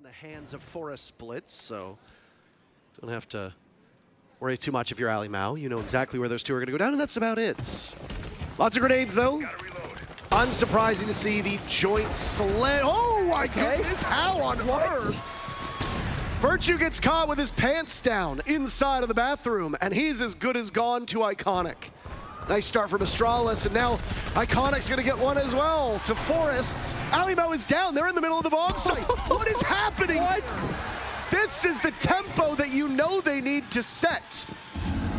the hands of Forest Splits, so don't have to worry too much if you're Ali Mao. You know exactly where those two are going to go down, and that's about it. Lots of grenades, though. Unsurprising to see the joint sled. Oh my goodness, how on earth? Virtue gets caught with his pants down inside of the bathroom, and he's as good as gone to Iconic. Nice start from Astralis, and now Iconic's gonna get one as well to Forests. Ali Mao is down, they're in the middle of the bomb site. What is happening? What? This is the tempo that you know they need to set.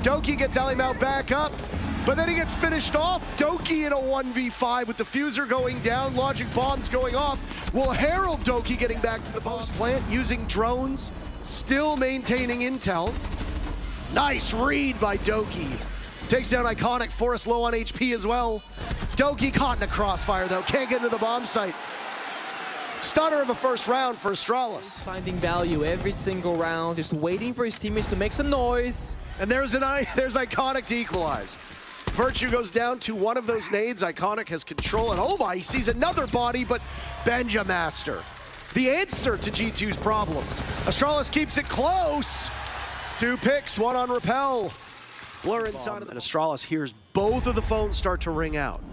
Doki gets Ali Mao back up, but then he gets finished off. Doki in a 1v5 with the Diffuser going down, Logic Bombs going off. Will herald Doki getting back to the post plant using drones, still maintaining intel. Nice read by Doki. Takes down Iconic, Forest low on HP as well. Doki caught in a crossfire though, can't get into the bomb site. Stunner of a first round for Astralis. Finding value every single round, just waiting for his teammates to make some noise. And there's Iconic to equalize. Virtue goes down to one of those nades. Iconic has control, and oh my, he sees another body, but Benjamaster. The answer to G2's problems. Astralis keeps it close. 2 picks, 1 on Repel. Blur inside, and Astralis hears both of the phones start to ring out.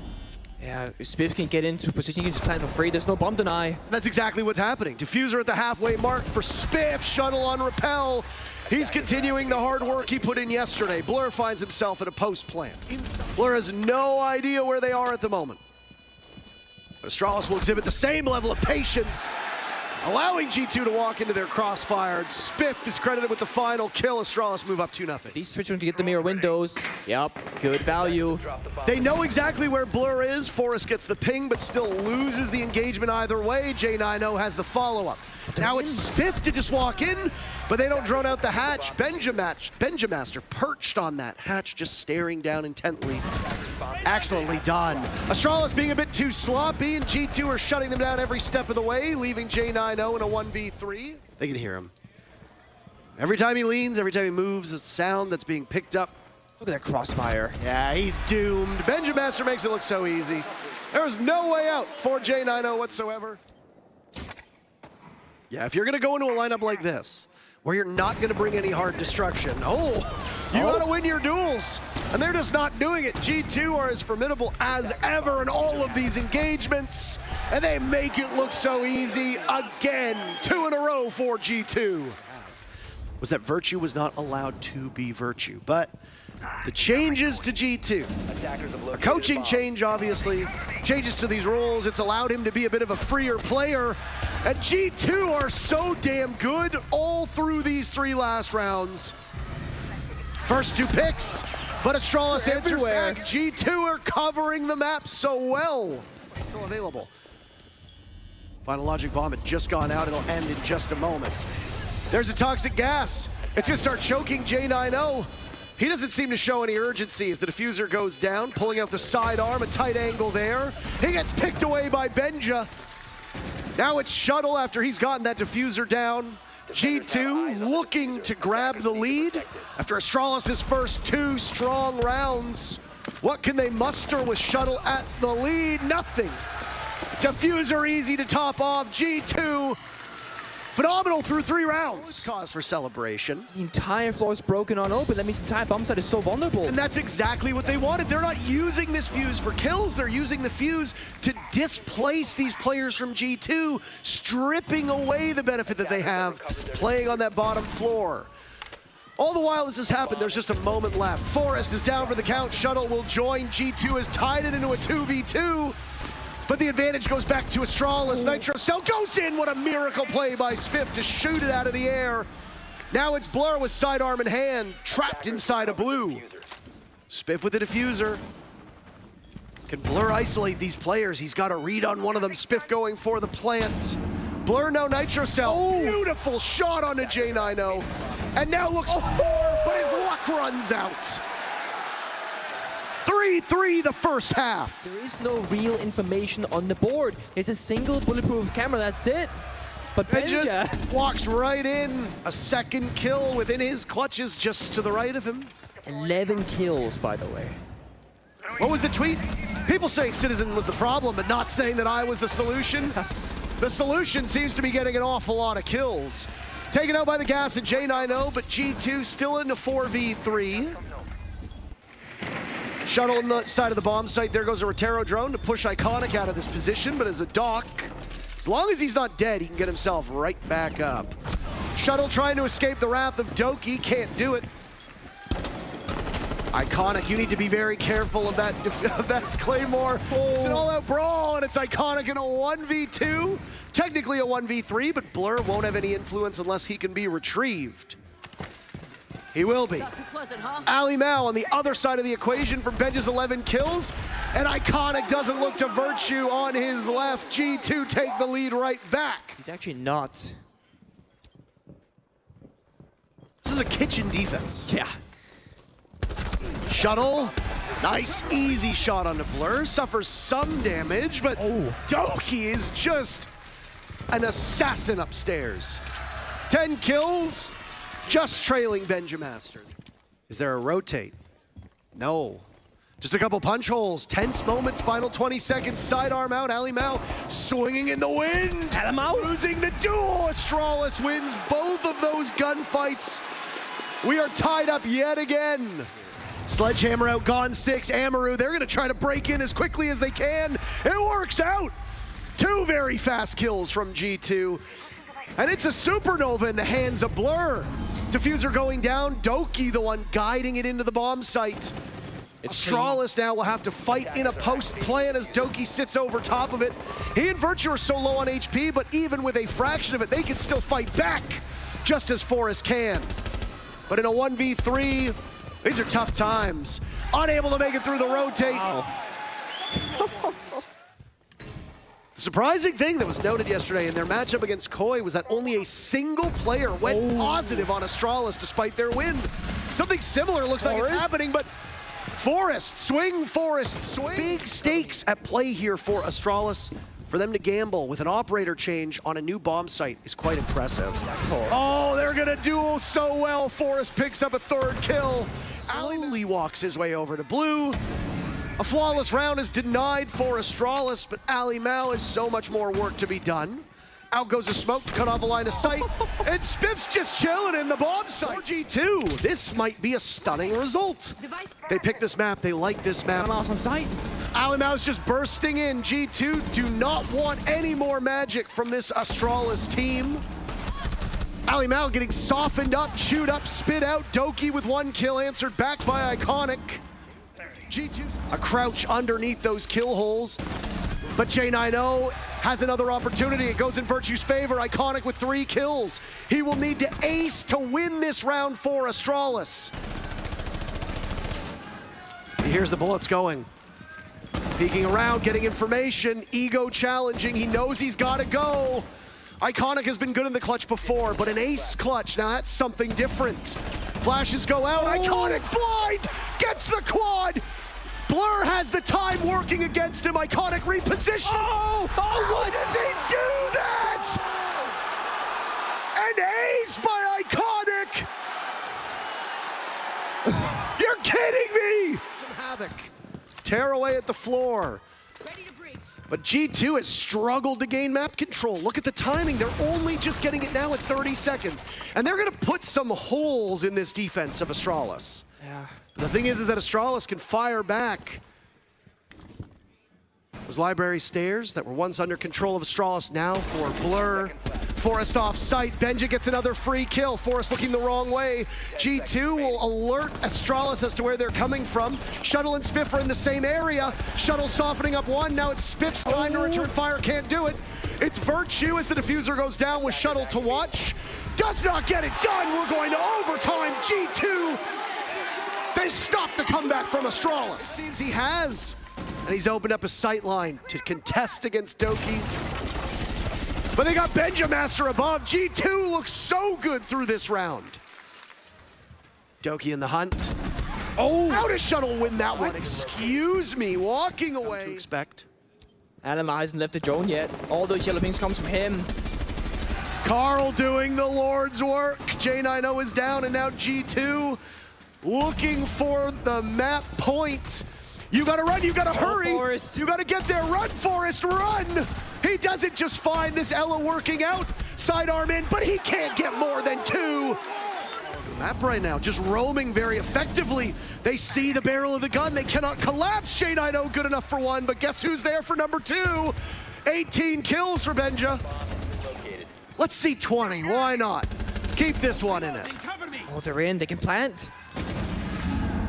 Yeah, if Spiff can get into position, he can just plant for free. There's no bomb deny. And that's exactly what's happening. Diffuser at the halfway mark for Spiff. Shuttle on Repel. He's continuing the hard work he put in yesterday. Blur finds himself at a post plant. Blur has no idea where they are at the moment. Astralis will exhibit the same level of patience, allowing G2 to walk into their crossfire. Spiff is credited with the final kill. Astralis move up 2-0. These Twitch can get the mirror windows. Yep, good value. They know exactly where Blur is. Forest gets the ping, but still loses the engagement either way. J90 has the follow-up. Now it's Spiff to just walk in, but they don't drone out the hatch. Benjamaster perched on that hatch, just staring down intently. Excellently done. Astralis being a bit too sloppy, and G2 are shutting them down every step of the way, leaving J90 in a 1v3. They can hear him. Every time he leans, every time he moves, it's sound that's being picked up. Look at that crossfire. Yeah, he's doomed. Benjamaster makes it look so easy. There's no way out for J90 whatsoever. Yeah, if you're gonna go into a lineup like this, where you're not gonna bring any hard destruction, you gotta win your duels. And they're just not doing it. G2 are as formidable as ever in all of these engagements, and they make it look so easy again. 2 in a row for G2. Was that Virtue was not allowed to be Virtue, but the changes to G2, a coaching change obviously, changes to these roles, it's allowed him to be a bit of a freer player, and G2 are so damn good all through these 3 last rounds. First 2 picks, but Astralis answers back. G2 are covering the map so well. Still available. Final Logic Bomb had just gone out, it'll end in just a moment. There's a toxic gas. It's gonna start choking J90. He doesn't seem to show any urgency as the Diffuser goes down, pulling out the sidearm, a tight angle there. He gets picked away by Benja. Now it's Shuttle after he's gotten that Diffuser down. G2 looking to grab the lead after Astralis' first 2 strong rounds. What can they muster with Shuttle at the lead? Nothing. Diffuser easy to top off. G2 phenomenal through 3 rounds. Cause for celebration. The entire floor is broken on open. That means the entire bomb site is so vulnerable. And that's exactly what they wanted. They're not using this fuse for kills. They're using the fuse to displace these players from G2, stripping away the benefit that they have playing on that bottom floor. All the while this has happened, there's just a moment left. Forest is down for the count. Shuttle will join. G2 has tied it into a 2v2. But the advantage goes back to Astralis. Nitro Cell goes in. What a miracle play by Spiff to shoot it out of the air. Now it's Blur with sidearm in hand, trapped inside a blue. Spiff with the Diffuser. Can Blur isolate these players? He's got a read on one of them. Spiff going for the plant. Blur now Nitro Cell. Beautiful shot onto J90. And now looks far, but his luck runs out. 3-3 the first half. There is no real information on the board. There's a single bulletproof camera, that's it. But Benja walks right in. A second kill within his clutches just to the right of him. 11 kills, by the way. What was the tweet? People saying Citizen was the problem, but not saying that I was the solution. The solution seems to be getting an awful lot of kills. Taken out by the gas and J90, but G2 still in a 4v3. Shuttle on the side of the bomb site. There goes a Rotero drone to push Iconic out of this position, but as a doc, as long as he's not dead, he can get himself right back up. Shuttle trying to escape the wrath of Doki, can't do it. Iconic, you need to be very careful of that Claymore. It's an all-out brawl, and it's Iconic in a 1v2. Technically a 1v3, but Blur won't have any influence unless he can be retrieved. He will be. Ali Mao on the other side of the equation for Benj's 11 kills, and Iconic doesn't look to Virtue on his left. G2 take the lead right back. He's actually not. This is a kitchen defense. Yeah. Shuttle, nice easy shot on the Blur, suffers some damage, but Doki is just an assassin upstairs. 10 kills, just trailing Benjamaster. Is there a rotate? No. Just a couple punch holes, tense moments, final 20 seconds, sidearm out, Ali Mao swinging in the wind. Ali Mao losing the duel. Astralis wins both of those gunfights. We are tied up yet again. Sledgehammer out, gone 6, Amaru, they're gonna try to break in as quickly as they can. It works out. 2 very fast kills from G2. And it's a supernova in the hands of Blur. Diffuser going down, Doki the one guiding it into the bomb site. Astralis now will have to fight in a post plan as Doki sits over top of it. He and Virtue are so low on HP, but even with a fraction of it, they can still fight back, just as Forest can. But in a 1v3, these are tough times. Unable to make it through the rotate. Wow. The surprising thing that was noted yesterday in their matchup against Koi was that only a single player went positive on Astralis despite their win. Something similar looks like it's happening, but Forest, swing. Big stakes at play here for Astralis. For them to gamble with an operator change on a new bomb site is quite impressive. Oh, they're gonna duel so well. Forest picks up a 3rd kill. Slowly walks his way over to blue. A flawless round is denied for Astralis, but Ali Mao has so much more work to be done. Out goes a smoke to cut off a line of sight, and Spiff's just chilling in the bomb site. G2, this might be a stunning result. They pick this map, they like this map. Mouse on site. Ali Mao's just bursting in. G2 do not want any more magic from this Astralis team. Ali Mao getting softened up, chewed up, spit out. Doki with 1 kill answered back by Iconic. G2 a crouch underneath those kill holes, but J90 has another opportunity. It goes in Virtue's favor. Iconic with 3 kills. He will need to ace to win this round for Astralis. He hears the bullets going. Peeking around, getting information, ego challenging. He knows he's got to go. Iconic has been good in the clutch before, but an ace clutch, now that's something different. Flashes go out, Iconic blind, gets the quad. Blur has the time working against him. Iconic reposition. What does he do that? An ace by Iconic. You're kidding me. Some havoc. Tear away at the floor. But G2 has struggled to gain map control. Look at the timing. They're only just getting it now at 30 seconds. And they're gonna put some holes in this defense of Astralis. Yeah. The thing is that Astralis can fire back. Those library stairs that were once under control of Astralis now for Blur. Forest off site, Benja gets another free kill. Forest looking the wrong way. G2 will alert Astralis as to where they're coming from. Shuttle and Spiff are in the same area. Shuttle softening up 1, now it's Spiff's time to return fire, can't do it. It's Virtue as the diffuser goes down with Shuttle to watch. Does not get it done, we're going to overtime. G2, they stop the comeback from Astralis. Seems he has, and he's opened up a sight line to contest against Doki. But they got Benjamaster above. G2 looks so good through this round. Doki in the hunt. How does Shuttle win that one? Excuse me, walking away. What to expect? Anima hasn't left the drone yet. All those yellow pings comes from him. Carl doing the Lord's work. J90 is down, and now G2 looking for the map point. You gotta run, you gotta hurry. Forest. You gotta get there, run, Forest, run! He does it just fine. This Ella working out. Sidearm in, but he can't get more than 2. Map right now, just roaming very effectively. They see the barrel of the gun. They cannot collapse. J9O good enough for 1, but guess who's there for number 2? 18 kills for Benja. Let's see 20, why not? Keep this one in it. Oh, they're in, they can plant.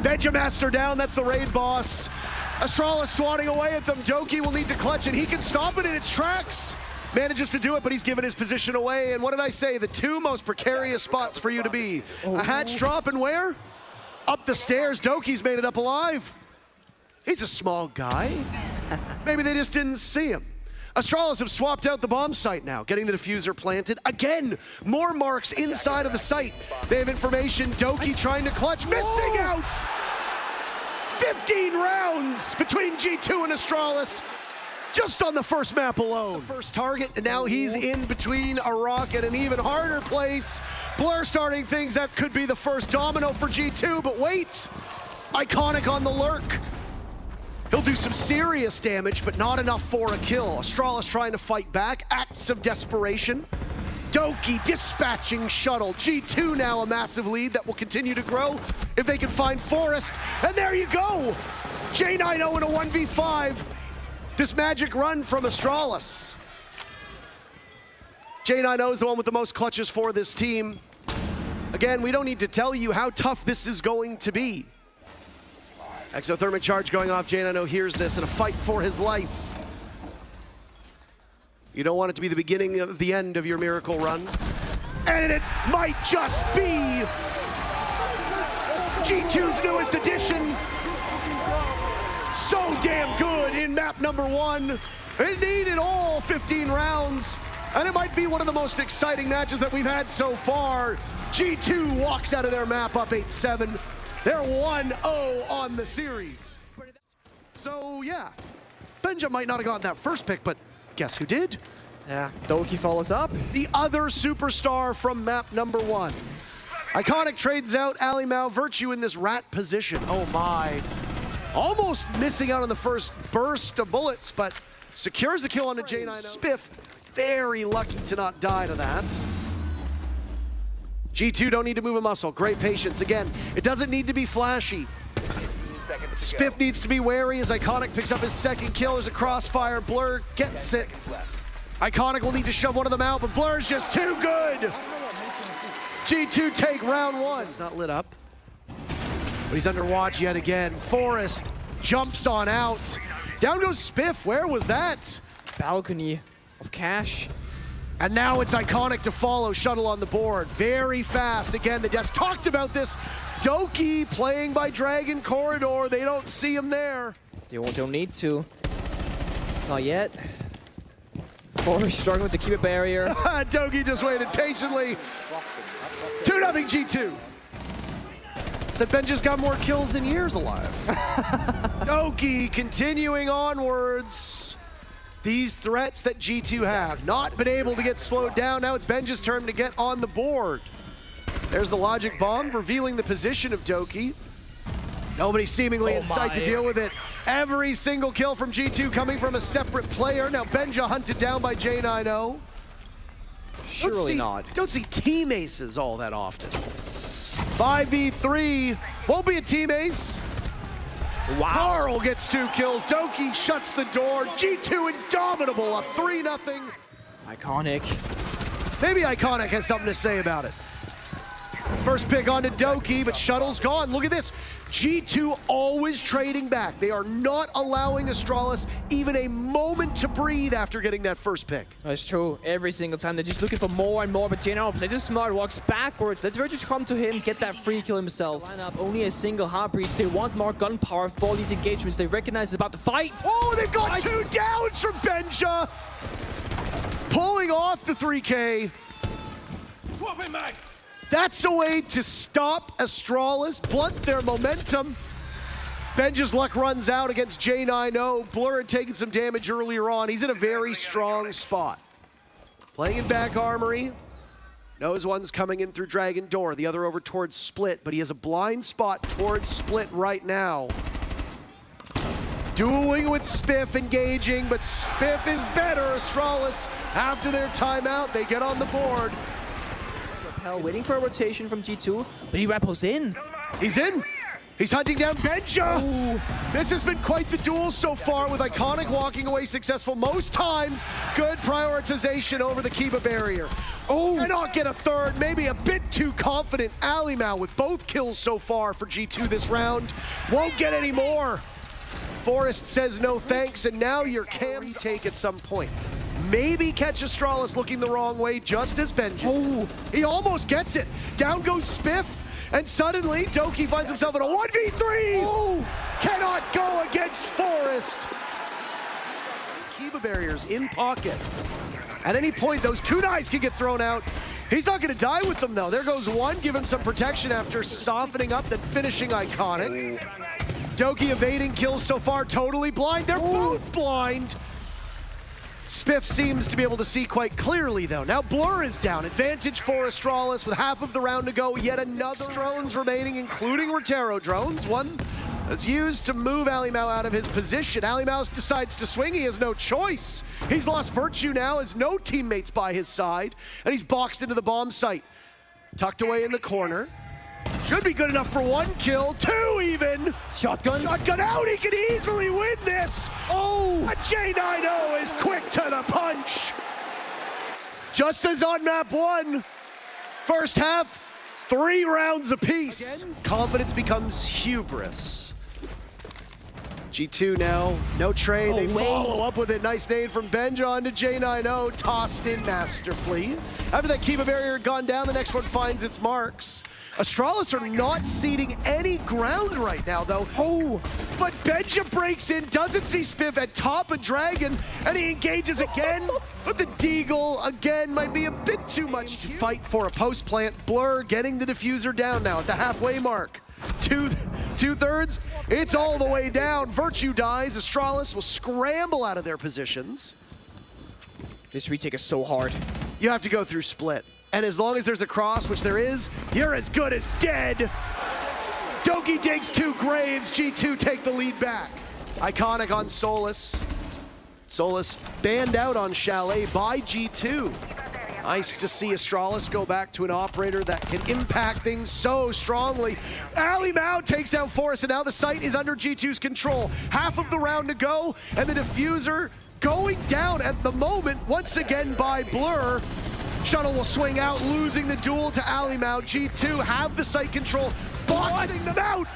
Benja Master down, that's the raid boss. Astralis swatting away at them. Doki will need to clutch, and he can stop it in its tracks. Manages to do it, but he's given his position away. And what did I say? The 2 most precarious spots for you to be. A hatch drop, and where? Up the stairs. Doki's made it up alive. He's a small guy. Maybe they just didn't see him. Astralis have swapped out the bomb site now, getting the diffuser planted. Again, more marks inside of the site. They have information. Doki trying to clutch, missing out! 15 rounds between G2 and Astralis, just on the first map alone. The first target, and now he's in between a rock and an even harder place. Blur starting things, that could be the first domino for G2, but wait! Iconic on the lurk. He'll do some serious damage, but not enough for a kill. Astralis trying to fight back, acts of desperation. Doki dispatching shuttle. G2 now a massive lead that will continue to grow if they can find Forest. And there you go! J9O in a 1v5. This magic run from Astralis. J9O is the one with the most clutches for this team. Again, we don't need to tell you how tough this is going to be. Exothermic charge going off. J9O hears this in a fight for his life. You don't want it to be the beginning of the end of your miracle run. And it might just be G2's newest addition. So damn good in map number 1. It needed all 15 rounds. And it might be one of the most exciting matches that we've had so far. G2 walks out of their map up 8-7. They're 1-0 on the series. So yeah, Benja might not have gotten that first pick, but guess who did? Yeah, Doki follows up. The other superstar from map number 1. Iconic trades out Ali Mao Virtue in this rat position. Oh my. Almost missing out on the first burst of bullets, but secures the kill on the J9O. Spiff, very lucky to not die to that. G2 don't need to move a muscle. Great patience. Again, it doesn't need to be flashy. Spiff needs to be wary as Iconic picks up his second kill. There's a crossfire. Blur gets it. Iconic will need to shove one of them out, but Blur's just too good. G2 take round 1. It's not lit up, but he's under watch yet again. Forest jumps on out. Down goes Spiff. Where was that? Balcony of cash. And now it's Iconic to follow. Shuttle on the board. Very fast. Again, they just talked about this. Doki playing by Dragon Corridor. They don't see him there. They don't need to. Not yet. Forest struggling to keep a barrier. Doki just waited patiently. 2-0 G2. Said Benja's got more kills than years alive. Doki continuing onwards. These threats that G2 have not been able to get slowed down. Now it's Benja's turn to get on the board. There's the logic bomb revealing the position of Doki. Nobody seemingly in sight to deal with it. Every single kill from G2 coming from a separate player. Now Benja hunted down by J9O. Surely not. Don't see team aces all that often. 5v3, won't be a team ace. Wow. Carl gets 2 kills. Doki shuts the door. G2 indomitable up 3-0. Iconic. Maybe Iconic has something to say about it. First pick onto Doki, but Shuttle's gone. Look at this. G2 always trading back. They are not allowing Astralis even a moment to breathe after getting that first pick. That's true. Every single time they're just looking for more and more, but J9O plays it smart, walks backwards. Let's just come to him, get that free kill himself. Line up only a single heart breach. They want more gunpowder for these engagements. They recognize it's about the fights. Oh, they've got 2 downs from Benja. Pulling off the 3K. Swapping mags. That's a way to stop Astralis, blunt their momentum. Benja's luck runs out against J9O. Blur had taken some damage earlier on. He's in a very strong spot. Playing in back armory. Knows one's coming in through Dragon Door, the other over towards Split, but he has a blind spot towards Split right now. Dueling with Spiff, engaging, but Spiff is better. Astralis, after their timeout, they get on the board. Repel waiting for a rotation from G2, but he rappels in. He's in. He's hunting down Benja. Ooh. This has been quite the duel so far, with Iconic walking away successful most times. Good prioritization over the Kiba barrier. Oh, cannot get a third, maybe a bit too confident. Alimau with both kills so far for G2 this round. Won't get any more. Forrest says no thanks, and now your cams take at some point. Maybe catch Astralis looking the wrong way, just as Benja. Oh, he almost gets it. Down goes Spiff. And suddenly, Doki finds himself in a 1v3! Oh, cannot go against Forrest! Kiba barriers in pocket. At any point, those kunais can get thrown out. He's not gonna die with them though. There goes one, give him some protection after softening up, then finishing Iconic. Doki evading kills so far, totally blind. They're both blind! Spiff seems to be able to see quite clearly though. Now Blur is down. Advantage for Astralis with half of the round to go. Yet another drones remaining, including Rotero drones. One that's used to move Alimau out of his position. Alimau decides to swing. He has no choice. He's lost Virtue now, has no teammates by his side, and he's boxed into the bomb site. Tucked away in the corner. Should be good enough for one kill, two even. Shotgun. Shotgun out, he can easily win this. Oh, a J90 is quick to the punch. Just as on map one, first half, 3 rounds apiece. Again, confidence becomes hubris. G2 now, no trade, they follow up with a nice nade from Benja onto J90, tossed in masterfully. After that Kiba barrier had gone down, the next one finds its marks. Astralis are not ceding any ground right now, though. Oh, but Benja breaks in, doesn't see Spiff at top of Dragon, and he engages again. But the Deagle, again, might be a bit too much to fight for a post-plant. Blur getting the diffuser down now at the halfway mark. Two-thirds, it's all the way down. Virtue dies, Astralis will scramble out of their positions. This retake is so hard. You have to go through split. And as long as there's a cross, which there is, you're as good as dead. Doki digs 2 graves, G2 take the lead back. Iconic on Solus. Solus banned out on Chalet by G2. Nice to see Astralis go back to an operator that can impact things so strongly. Alimau takes down Forrest, and now the site is under G2's control. Half of the round to go, and the diffuser going down at the moment, once again by Blur. Shuttle will swing out, losing the duel to Alimau. G2 have the site control, boxing them out.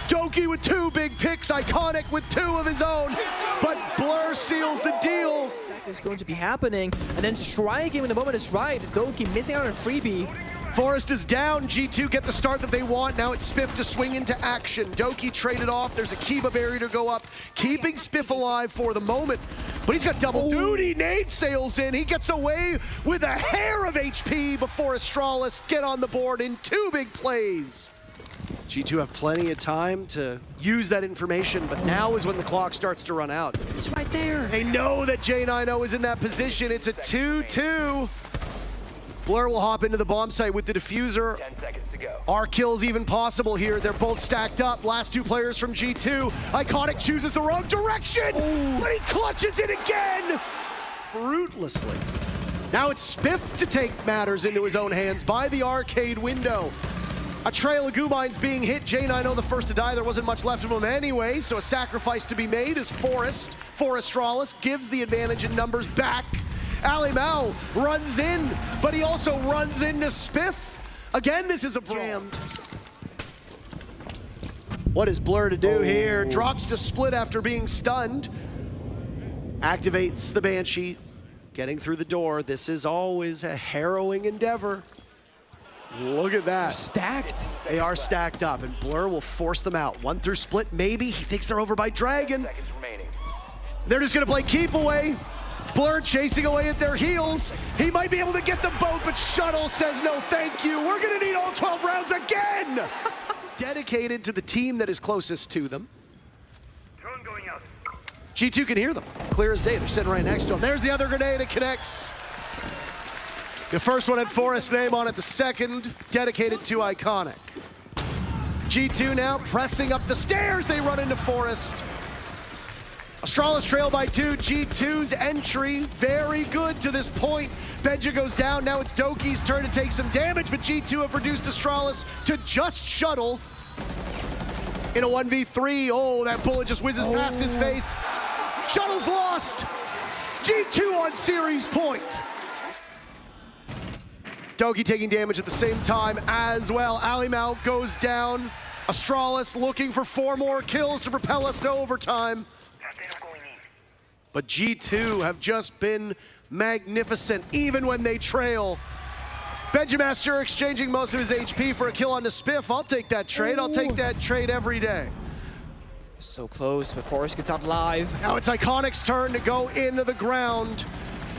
Doki with 2 big picks, Iconic with 2 of his own, but Blur seals the deal. Is going to be happening, and then striking when the moment is right. Doki missing out on a freebie. Forrest is down, G2 get the start that they want. Now it's Spiff to swing into action. Doki traded off, there's a Kiba barrier to go up, keeping Spiff alive for the moment. But he's got double duty, nade sails in. He gets away with a hair of HP before Astralis get on the board in 2 big plays. G2 have plenty of time to use that information, but now is when the clock starts to run out. It's right there. They know that J90 is in that position. It's a 2-2. Blur will hop into the bomb site with the diffuser. 10 seconds to go. Are kills even possible here? They're both stacked up. Last 2 players from G2. Iconic chooses the wrong direction, but he clutches it again, fruitlessly. Now it's Spiff to take matters into his own hands by the arcade window. A trail of Gumines being hit. J90 the first to die. There wasn't much left of him anyway, so a sacrifice to be made as Forrest for Astralis gives the advantage in numbers back. Alimau runs in, but he also runs into Spiff. Again, this is a jammed. What is Blur to do here? Drops to split after being stunned. Activates the Banshee, getting through the door. This is always a harrowing endeavor. Look at that. Stacked. They are stacked up, and Blur will force them out. 1 through split, maybe. He thinks they're over by Dragon. Seconds remaining. They're just gonna play keep away. Blur chasing away at their heels. He might be able to get the boat, but Shuttle says no thank you. We're gonna need all 12 rounds again. Dedicated to the team that is closest to them. Drone going out. G2 can hear them, clear as day. They're sitting right next to him. There's the other grenade, it connects. The first one had Forrest's name on it, the second dedicated to Iconic. G2 now pressing up the stairs, they run into Forrest. Astralis trail by 2. G2's entry, very good to this point. Benja goes down. Now it's Doki's turn to take some damage, but G2 have reduced Astralis to just shuttle. In a 1v3, oh, that bullet just whizzes past his face. Shuttle's lost. G2 on series point. Doki taking damage at the same time as well. Alimau goes down. Astralis looking for 4 more kills to propel us to overtime. But G2 have just been magnificent, even when they trail. Benjamaster exchanging most of his HP for a kill on the Spiff. I'll take that trade. I'll take that trade every day. So close, but Forrest gets up live. Now it's Iconic's turn to go into the ground.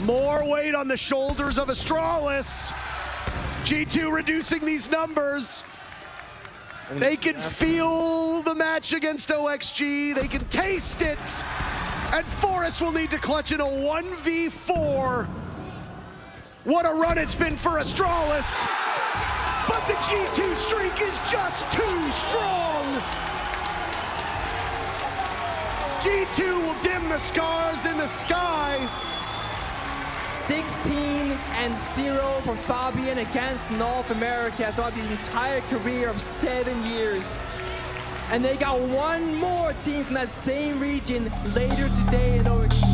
More weight on the shoulders of Astralis. G2 reducing these numbers. They can feel the match against OXG. They can taste it. And Forrest will need to clutch in a 1v4. What a run it's been for Astralis. But the G2 streak is just too strong. G2 will dim the scars in the sky. 16-0 for Fabian against North America throughout his entire career of 7 years. And they got one more team from that same region later today in OXG.